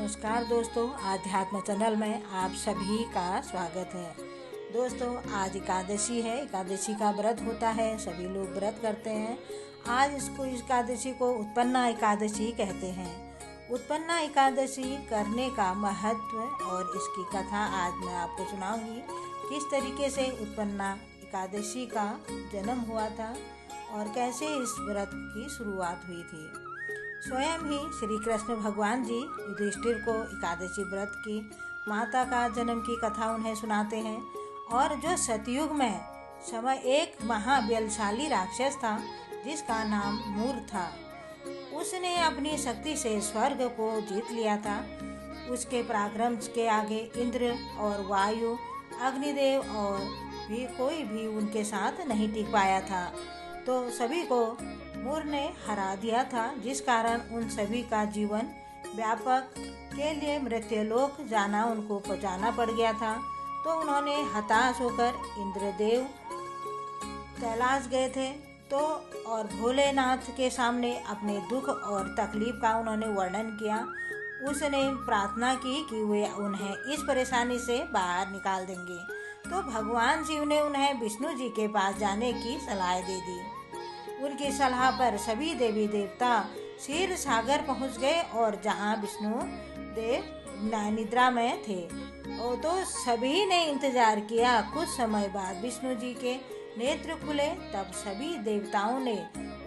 नमस्कार दोस्तों, आध्यात्म चैनल में आप सभी का स्वागत है। दोस्तों, आज एकादशी है। एकादशी का व्रत होता है, सभी लोग व्रत करते हैं। आज इस एकादशी को उत्पन्ना एकादशी कहते हैं। उत्पन्ना एकादशी करने का महत्व और इसकी कथा आज मैं आपको सुनाऊंगी। किस तरीके से उत्पन्ना एकादशी का जन्म हुआ था और कैसे इस व्रत की शुरुआत हुई थी। स्वयं ही श्री कृष्ण भगवान जी युधिष्ठिर को एकादशी व्रत की माता का जन्म की कथा उन्हें सुनाते हैं। और जो सतयुग में समय एक महाबलशाली राक्षस था जिसका नाम मूर था, उसने अपनी शक्ति से स्वर्ग को जीत लिया था। उसके पराक्रम के आगे इंद्र और वायु, अग्निदेव और भी कोई भी उनके साथ नहीं टिक पाया था। तो सभी को मूर ने हरा दिया था, जिस कारण उन सभी का जीवन व्यापक के लिए मृत्युलोक जाना उनको जाना पड़ गया था। तो उन्होंने हताश होकर इंद्रदेव कैलाश गए थे और भोलेनाथ के सामने अपने दुख और तकलीफ का उन्होंने वर्णन किया। उसने प्रार्थना की कि वे उन्हें इस परेशानी से बाहर निकाल देंगे। तो भगवान शिव ने उन्हें विष्णु जी के पास जाने की सलाह दे दी। उनकी सलाह पर सभी देवी देवता क्षीर सागर पहुंच गए और जहां विष्णु देव निद्रा में थे तो सभी ने इंतजार किया। कुछ समय बाद विष्णु जी के नेत्र खुले, तब सभी देवताओं ने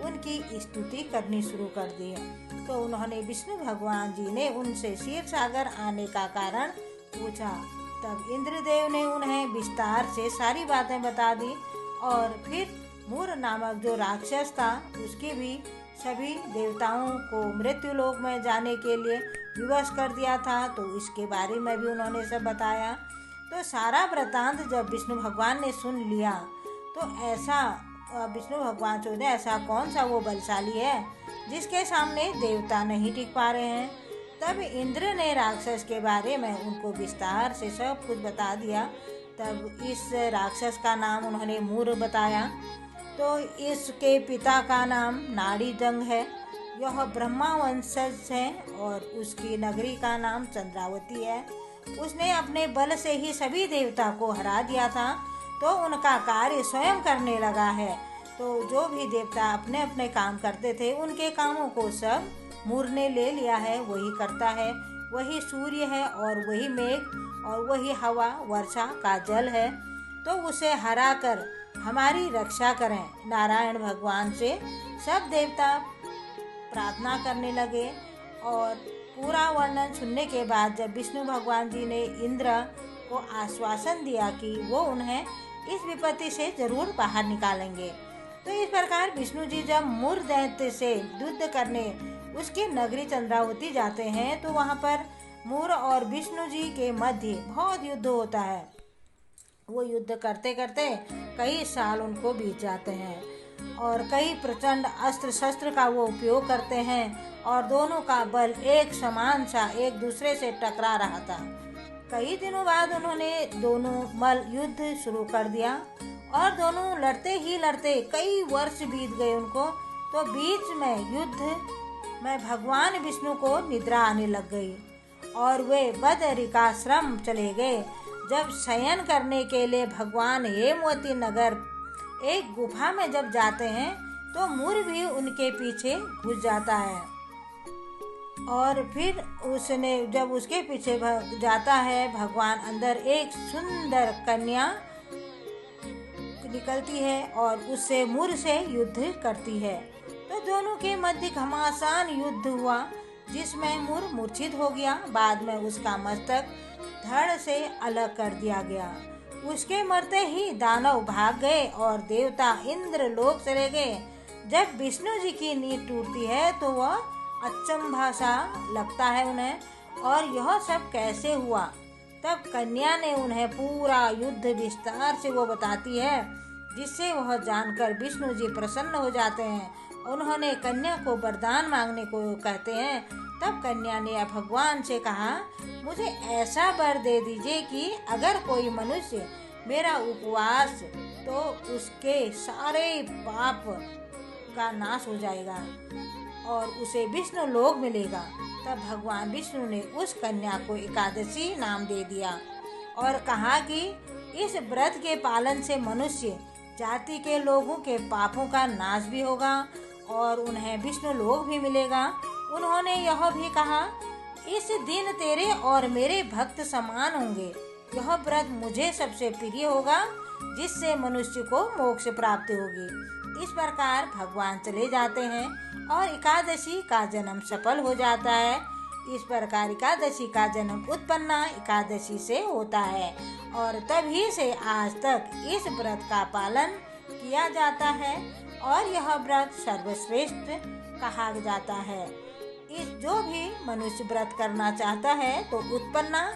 उनकी स्तुति करनी शुरू कर दी। तो उन्होंने विष्णु भगवान जी ने उनसे क्षीर सागर आने का कारण पूछा। तब इंद्रदेव ने उन्हें विस्तार से सारी बातें बता दी और फिर मूर नामक जो राक्षस था उसकी भी सभी देवताओं को मृत्युलोक में जाने के लिए विवश कर दिया था। तो इसके बारे में भी उन्होंने सब बताया। तो सारा वृतांत जब विष्णु भगवान ने सुन लिया तो ऐसा विष्णु भगवान सोचे ऐसा कौन सा वो बलशाली है जिसके सामने देवता नहीं टिक पा रहे हैं। तब इंद्र ने राक्षस के बारे में उनको विस्तार से सब कुछ बता दिया। तब इस राक्षस का नाम उन्होंने मूर बताया। तो इसके पिता का नाम नाड़ीदंग है। यह ब्रह्मा वंशज है और उसकी नगरी का नाम चंद्रावती है। उसने अपने बल से ही सभी देवता को हरा दिया था। तो उनका कार्य स्वयं करने लगा है। तो जो भी देवता अपने अपने काम करते थे उनके कामों को सब मूर ने ले लिया है। वही करता है, वही सूर्य है और वही मेघ और वही हवा वर्षा का जल है। तो उसे हरा कर हमारी रक्षा करें। नारायण भगवान से सब देवता प्रार्थना करने लगे। और पूरा वर्णन सुनने के बाद जब विष्णु भगवान जी ने इंद्र को आश्वासन दिया कि वो उन्हें इस विपत्ति से जरूर बाहर निकालेंगे। तो इस प्रकार विष्णु जी जब मूर दैत्य से युद्ध करने उसकी नगरी चंद्रावती जाते हैं तो वहाँ पर मूर और विष्णु जी के मध्य बहुत युद्ध होता है। वो युद्ध करते करते कई साल उनको बीत जाते हैं और कई प्रचंड अस्त्र शस्त्र का वो उपयोग करते हैं और दोनों का बल एक समान सा एक दूसरे से टकरा रहा था। कई दिनों बाद उन्होंने दोनों मल युद्ध शुरू कर दिया और दोनों लड़ते ही लड़ते कई वर्ष बीत गए उनको। तो बीच में युद्ध में भगवान विष्णु को निद्रा आने लग गई और वे बदरिकाश्रम चले गए। जब शयन करने के लिए भगवान हेमवती नगर एक गुफा में जब जाते हैं तो मूर भी उनके पीछे घुस जाता है। और फिर उसने जब उसके पीछे जाता है भगवान, अंदर एक सुंदर कन्या निकलती है और उससे मूर से युद्ध करती है। तो दोनों के मध्य घमासान युद्ध हुआ जिसमें मूर मूर्छित हो गया। बाद में उसका मस्तक धड़ से अलग कर दिया गया। उसके मरते ही दानव भाग गए और देवता इंद्र लोक चले गए। जब विष्णु जी की नींद टूटती है तो वह अचंभा सा लगता है उन्हें और यह सब कैसे हुआ। तब कन्या ने उन्हें पूरा युद्ध विस्तार से वो बताती है, जिससे वह जानकर विष्णु जी प्रसन्न हो जाते हैं। उन्होंने कन्या को वरदान मांगने को कहते हैं। तब कन्या ने भगवान से कहा, मुझे ऐसा वर दे दीजिए कि अगर कोई मनुष्य मेरा उपवास तो उसके सारे पाप का नाश हो जाएगा और उसे विष्णु लोक मिलेगा। तब भगवान विष्णु ने उस कन्या को एकादशी नाम दे दिया और कहा कि इस व्रत के पालन से मनुष्य जाति के लोगों के पापों का नाश भी होगा और उन्हें विष्णु लोक भी मिलेगा। उन्होंने यह भी कहा, इस दिन तेरे और मेरे भक्त समान होंगे। यह व्रत मुझे सबसे प्रिय होगा, जिससे मनुष्य को मोक्ष प्राप्त होगी। इस प्रकार भगवान चले जाते हैं और एकादशी का जन्म सफल हो जाता है। इस प्रकार एकादशी का जन्म उत्पन्ना एकादशी से होता है और तभी से आज तक इस व्रत का पालन किया जाता है और यह व्रत सर्वश्रेष्ठ कहा जाता है। इस जो भी मनुष्य व्रत करना चाहता है तो उत्पन्ना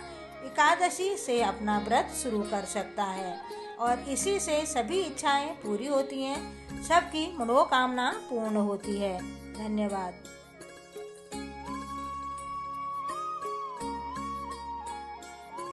एकादशी से अपना व्रत शुरू कर सकता है और इसी से सभी इच्छाएं पूरी होती हैं, सबकी मनोकामना पूर्ण होती है। धन्यवाद।